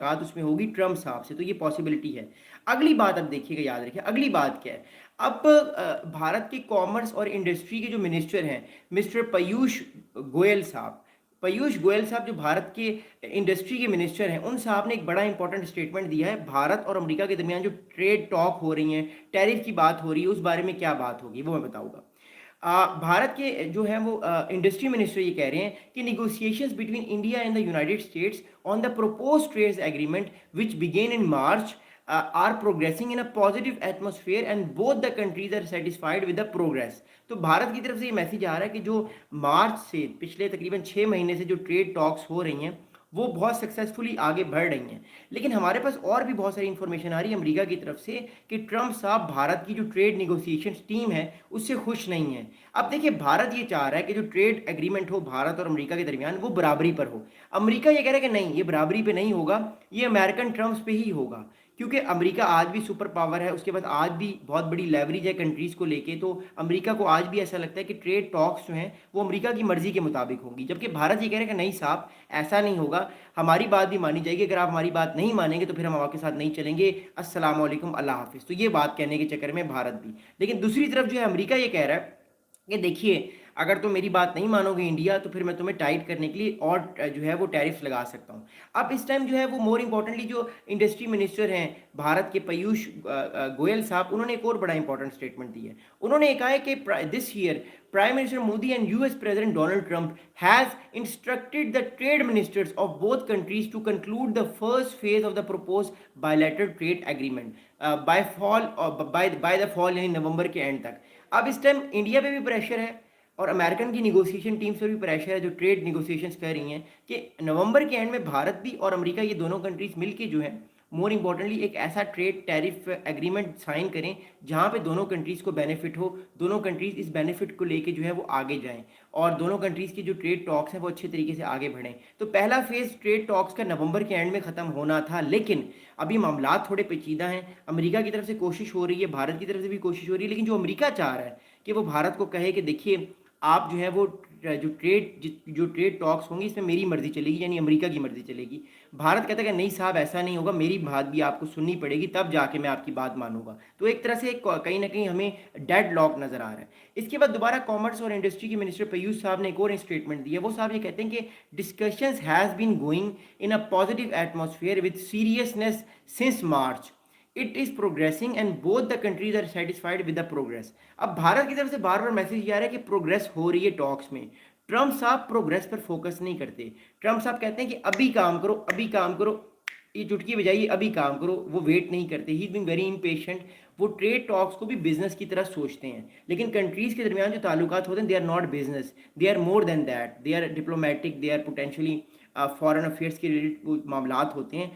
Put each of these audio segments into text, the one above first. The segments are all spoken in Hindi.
मुलाकात उसमें होगी ट्रम्प साहब से, तो ये पॉसिबिलिटी है। अगली बात अब देखिएगा, याद रखिए अगली बात क्या है। अब भारत के कॉमर्स और इंडस्ट्री के जो मिनिस्टर हैं, मिस्टर पीयूष गोयल साहब जो भारत के इंडस्ट्री के मिनिस्टर हैं, उन साहब ने एक बड़ा इंपॉर्टेंट स्टेटमेंट दिया है। भारत और अमेरिका के दरमियान जो ट्रेड टॉक हो रही हैं, टैरिफ की बात हो रही है, उस बारे में क्या बात होगी वो मैं बताऊंगा। भारत के जो है वो इंडस्ट्री मिनिस्टर ये कह रहे हैं कि negotiations between India and the United States on the propose trade agreement which began in March are progressing in a positive atmosphere and both the countries are satisfied with the progress. तो भारत की तरफ से ये मैसेज आ रहा है कि जो मार्च से पिछले तकरीबन 6 महीने से जो ट्रेड टॉक्स हो रही हैं वो बहुत सक्सेसफुली आगे बढ़ रही हैं। लेकिन हमारे पास और भी बहुत सारी इंफॉर्मेशन आ रही है अमेरिका की तरफ से कि ट्रम्प साहब भारत की जो ट्रेड निगोशिएशन टीम है उससे खुश नहीं है। अब देखिए, भारत ये चाह रहा है कि जो ट्रेड एग्रीमेंट हो भारत और अमेरिका के दरमियान वो बराबरी पर हो। अमेरिका ये कह रहा है कि नहीं, ये बराबरी पे नहीं होगा, ये अमेरिकन टर्म्स पे ही होगा। क्योंकि अमेरिका आज भी सुपर पावर है, उसके बाद आज भी बहुत बड़ी लेवरेज है कंट्रीज़ को लेके, तो अमेरिका को आज भी ऐसा लगता है कि ट्रेड टॉक्स जो हैं वो अमेरिका की मर्जी के मुताबिक होंगी। जबकि भारत ये कह रहा है कि नहीं साहब, ऐसा नहीं होगा, हमारी बात भी मानी जाएगी, अगर आप हमारी बात नहीं मानेंगे तो फिर हम आपके साथ नहीं चलेंगे, अस्सलाम वालेकुम, अल्लाह हाफिज़। तो ये बात कहने के चक्कर में भारत भी, लेकिन दूसरी तरफ जो है अमेरिका ये कह रहा है कि देखिए, अगर तुम मेरी बात नहीं मानोगे इंडिया, तो फिर मैं तुम्हें टाइट करने के लिए और जो है वो टैरिफ्स लगा सकता हूँ। अब इस टाइम जो है वो मोर इम्पोर्टेंटली जो इंडस्ट्री मिनिस्टर हैं भारत के पीयूष गोयल साहब, उन्होंने एक और बड़ा इंपॉर्टेंट स्टेटमेंट दिया है। उन्होंने कहा है कि this year Prime Minister Modi and US President Donald Trump has instructed the trade ministers of both countries to conclude the first phase of the proposed bilateral trade agreement by the fall यानी नवंबर के एंड तक। अब इस टाइम इंडिया पे भी प्रेशर है और अमेरिकन की निगोशिएशन टीम्स पर भी प्रेशर है जो ट्रेड निगोशिएशंस कर रही हैं कि नवंबर के एंड में भारत भी और अमेरिका, ये दोनों कंट्रीज मिलके जो है मोर इम्पोर्टेंटली एक ऐसा ट्रेड टैरिफ एग्रीमेंट साइन करें जहां पे दोनों कंट्रीज़ को बेनिफिट हो, दोनों कंट्रीज़ इस बेनिफिट को लेके जो है वो आगे जाएं और दोनों कंट्रीज़ की जो ट्रेड टॉक्स हैं वो अच्छे तरीके से आगे बढ़ें। तो पहला फेज़ ट्रेड टॉक्स का नवंबर के एंड में ख़त्म होना था, लेकिन अभी मामला थोड़े पेचीदा हैं। अमेरिका की तरफ से कोशिश हो रही है, भारत की तरफ से भी कोशिश हो रही है, लेकिन जो अमेरिका चाह रहा है कि वो भारत को कहे कि देखिए, आप जो है वो जो ट्रेड टॉक्स होंगी इसमें मेरी मर्जी चलेगी, यानी अमेरिका की मर्जी चलेगी। भारत कहता है कि नहीं साहब, ऐसा नहीं होगा, मेरी बात भी आपको सुननी पड़ेगी, तब जाके मैं आपकी बात मानूंगा। तो एक तरह से कहीं ना कहीं हमें डेड लॉक नजर आ रहा है। इसके बाद दोबारा कॉमर्स और इंडस्ट्री के मिनिस्टर पीयूष साहब ने एक और स्टेटमेंट दिया। वो साहब ये कहते हैं कि discussions has been going in a positive atmosphere with seriousness since March, it is progressing and both the countries are satisfied with the progress. अब भारत की तरफ से बार बार मैसेज ये आ रहा है कि प्रोग्रेस हो रही है टॉक्स में। ट्रम्प साहब प्रोग्रेस पर फोकस नहीं करते। ट्रम्प साहब कहते हैं कि अभी काम करो, अभी काम करो, ये चुटकी बजाइए, अभी काम करो। वो वेट नहीं करते, he is being very impatient. वो ट्रेड टॉक्स को भी बिजनेस की तरह सोचते हैं, लेकिन कंट्रीज के दरमियान जो ताल्लुकात होते हैं, they are not business, they are more than that, they are diplomatic, they are potentially foreign affairs के रिलेटेड मामलात होते हैं,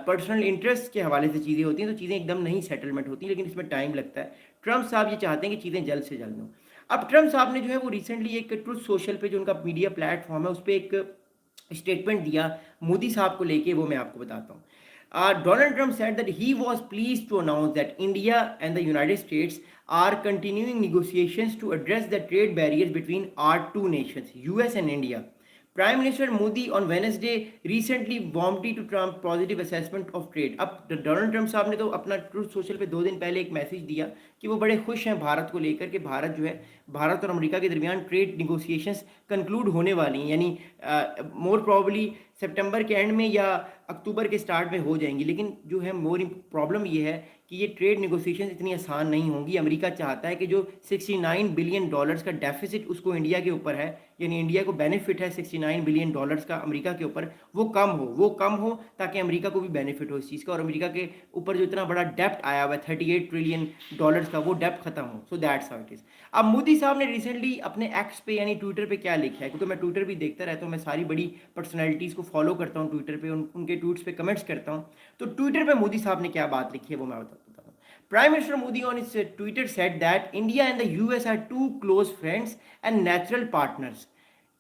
पर्सनल इंटरेस्ट के हवाले से चीज़ें होती हैं, तो चीज़ें एकदम नहीं सेटलमेंट होती, लेकिन इसमें टाइम लगता है। ट्रम्प साहब ये चाहते हैं कि चीज़ें जल्द से जल्द हों। अब ट्रम्प साहब ने जो है वो रिसेंटली एक ट्रुथ सोशल पे, जो उनका मीडिया प्लेटफॉर्म है, उस पर एक स्टेटमेंट दिया मोदी साहब को लेके, वो मैं आपको बताता हूँ। Donald Trump said that he was pleased to announce that India and the United States are continuing negotiations to address the trade barriers between our two nations, US and India. Prime Minister Modi on Wednesday recently warmly to Trump positive assessment of trade. अब डोनाल्ड ट्रम्प साहब ने तो अपना ट्रूथ सोशल पे 2 दिन पहले एक मैसेज दिया कि वो बड़े खुश हैं भारत को लेकर कि भारत जो है, भारत और अमेरिका के दरमियान ट्रेड निगोशिएशंस कंक्लूड होने वाली हैं, यानी मोर प्रॉब्ली सितंबर के एंड में या अक्टूबर के स्टार्ट में हो जाएंगी। लेकिन जो है मोर प्रॉब्लम ये है कि ये ट्रेड निगोशिएशन इतनी आसान नहीं होंगी। अमेरिका चाहता है कि जो $69 बिलियन का डेफिसिट उसको इंडिया के ऊपर है, यानी इंडिया को बेनिफिट है $69 बिलियन का अमेरिका के ऊपर, वो कम हो ताकि अमेरिका को भी बेनिफिट हो इस चीज़ का, और अमेरिका के ऊपर जो इतना बड़ा डेप्ट आया हुआ है $38 ट्रिलियन का, वो डेप्ट खत्म हो। So that's how it is. अब मोदी साहब ने रिसेंटली अपने एक्स पे यानी ट्विटर पे क्या लिखा है, क्योंकि मैं ट्विटर भी देखता रहता हूँ, मैं सारी बड़ी पर्सनैलिटीज़ को फॉलो करता हूँ ट्विटर पे, उनके ट्वीट्स पे कमेंट्स करता हूँ। तो ट्विटर पे मोदी साहब ने क्या बात लिखी है वो मैं बताता हूँ। Prime Minister Modi on his Twitter said that India and the US are two close friends and natural partners,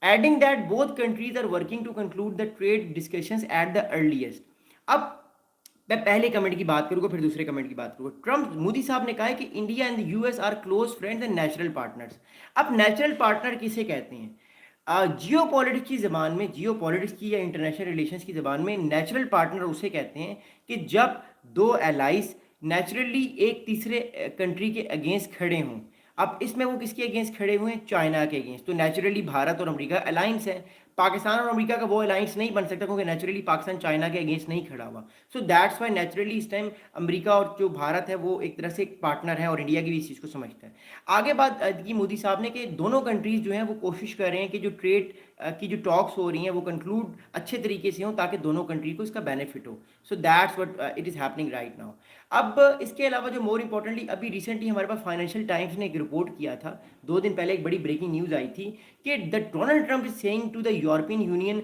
adding that both countries are working to conclude the trade discussions at the earliest. अब मैं पहले कमेंट की बात करूंगा फिर दूसरे कमेंट की बात करूंगा। ट्रम्प मोदी साहब ने कहा है कि India and the US are close friends and natural partners. अब नेचुरल पार्टनर किसे कहते हैं? जियोपॉलिटिक्स की ज़बान में, जियोपॉलिटिक्स की या इंटरनेशनल रिलेशंस की ज़बान में नेचुरल पार्टनर उसे कहते हैं कि जब दो एलाइज़ नेचुरली एक तीसरे कंट्री के अगेंस्ट खड़े हों। अब इसमें वो किसके अगेंस्ट खड़े हुए हैं? चाइना के अगेंस्ट। तो नेचुरली भारत और अमेरिका अलायंस है। पाकिस्तान और अमेरिका का वो अलायंस नहीं बन सकता क्योंकि नेचुरली पाकिस्तान चाइना के अगेंस्ट नहीं खड़ा हुआ। सो दैट्स व्हाई नेचुरली इस टाइम अमेरिका और जो भारत है वो एक तरह से एक पार्टनर है और इंडिया की भी इस चीज़ को समझता है। आगे बात की मोदी साहब ने कि दोनों कंट्रीज़ जो हैं वो कोशिश कर रहे हैं कि जो ट्रेड की जो टॉक्स हो रही हैं वो कंक्लूड अच्छे तरीके से हों ताकि दोनों कंट्री को इसका बेनिफिट हो। So that's what it is happening right now. अब इसके अलावा जो मोर इम्पोर्टेंटली अभी रिसेंटली हमारे पास फाइनेंशियल टाइम्स ने एक रिपोर्ट किया था, 2 दिन पहले एक बड़ी ब्रेकिंग न्यूज़ आई थी कि the Donald Trump is saying to the European Union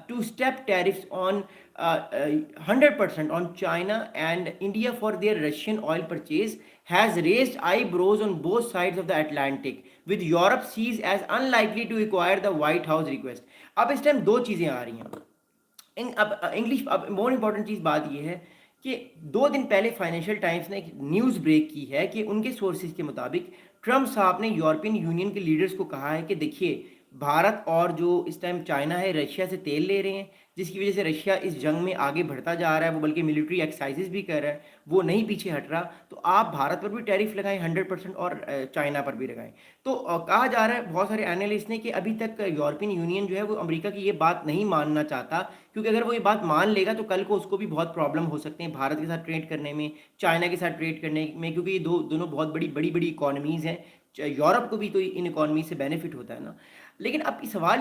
to step tariffs on 100% on China and India for their Russian oil purchase has raised eyebrows on both sides of the Atlantic, with Europe sees as unlikely to acquire the White House request. अब इस टाइम दो चीज़ें आ रही हैं। अब इंग्लिश, अब मोर इम्पॉर्टेंट चीज़ बात यह है कि 2 दिन पहले फाइनेंशियल टाइम्स ने एक न्यूज़ ब्रेक की है कि उनके सोर्सेज के मुताबिक ट्रंप साहब ने यूरोपियन यूनियन के लीडर्स को कहा है कि देखिए, भारत और जो इस टाइम चाइना है रशिया से तेल ले रहे हैं, जिसकी वजह से रशिया इस जंग में आगे बढ़ता जा रहा है, वो बल्कि मिलिट्री एक्सरसाइजेज भी कर रहा है, वो नहीं पीछे हट रहा। तो आप भारत पर भी टैरिफ लगाएं 100% और चाइना पर भी लगाएं। तो कहा जा रहा है बहुत सारे एनालिस्ट ने कि अभी तक यूरोपियन यूनियन जो है वो अमेरिका की ये बात नहीं मानना चाहता, क्योंकि अगर वो ये बात मान लेगा तो कल को उसको भी बहुत प्रॉब्लम हो सकते हैं भारत के साथ ट्रेड करने में, चाइना के साथ ट्रेड करने में, क्योंकि ये दोनों बहुत बड़ी बड़ी बड़ी इकॉनमीज़ हैं। यूरोप को भी तो इन इकॉनमी से बेनिफिट होता है ना। लेकिन अब सवाल ये